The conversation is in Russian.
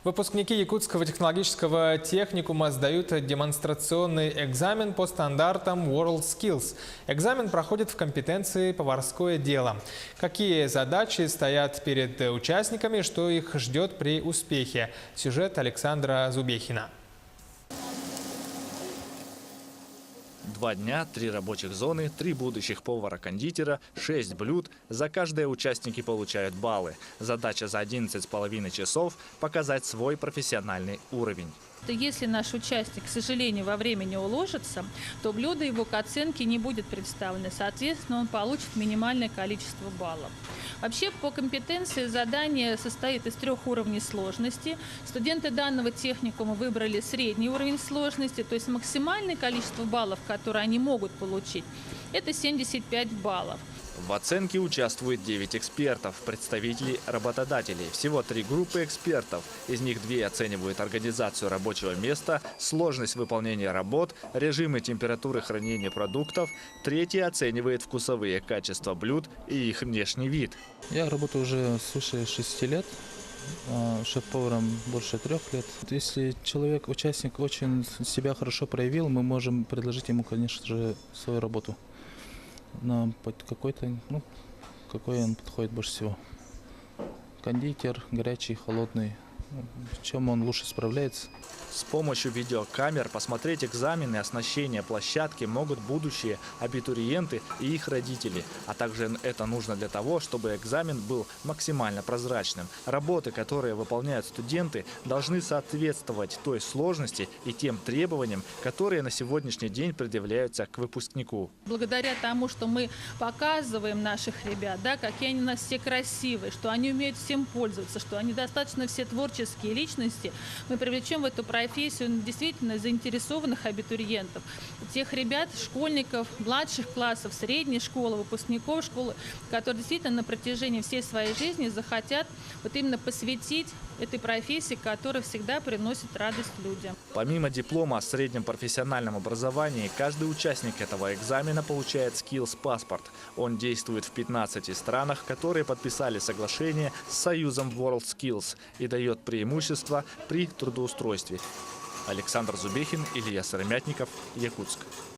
Выпускники Якутского технологического техникума сдают демонстрационный экзамен по стандартам WorldSkills. Экзамен проходит в компетенции «Поварское дело». Какие задачи стоят перед участниками, что их ждет при успехе? Сюжет Александра Зубехина. 2 дня, 3 рабочих зоны, 3 будущих повара-кондитера, 6 блюд. За каждое участники получают баллы. Задача за 11,5 часов – показать свой профессиональный уровень. Если наш участник, к сожалению, во время не уложится, то блюдо его к оценке не будет представлено. Соответственно, он получит минимальное количество баллов. Вообще, по компетенции задание состоит из 3 уровней сложности. Студенты данного техникума выбрали средний уровень сложности, то есть максимальное количество баллов, которые они могут получить, это 75 баллов. В оценке участвует 9 экспертов, представителей работодателей. Всего 3 группы экспертов. Из них 2 оценивают организацию рабочего места, сложность выполнения работ, режимы температуры хранения продуктов. 3-я оценивает вкусовые качества блюд и их внешний вид. Я работаю уже свыше 6 лет. Шеф-поваром больше 3 лет. Если человек, участник, очень себя хорошо проявил, мы можем предложить ему, конечно же, свою работу. Какой он подходит больше всего. Кондитер, горячий, холодный. В чем он лучше справляется? С помощью видеокамер посмотреть экзамены и оснащение площадки могут будущие абитуриенты и их родители. А также это нужно для того, чтобы экзамен был максимально прозрачным. Работы, которые выполняют студенты, должны соответствовать той сложности и тем требованиям, которые на сегодняшний день предъявляются к выпускнику. Благодаря тому, что мы показываем наших ребят, какие они у нас все красивые, что они умеют всем пользоваться, что они достаточно все творческие личности, мы привлечем в эту профессию действительно заинтересованных абитуриентов. Тех ребят, школьников, младших классов, средней школы, выпускников школы, которые действительно на протяжении всей своей жизни захотят именно посвятить этой профессии, которая всегда приносит радость людям. Помимо диплома о среднем профессиональном образовании, каждый участник этого экзамена получает Skills-паспорт. Он действует в 15 странах, которые подписали соглашение с Союзом WorldSkills и дает преимущество при трудоустройстве. Александр Зубехин, Илья Сыромятников, Якутск.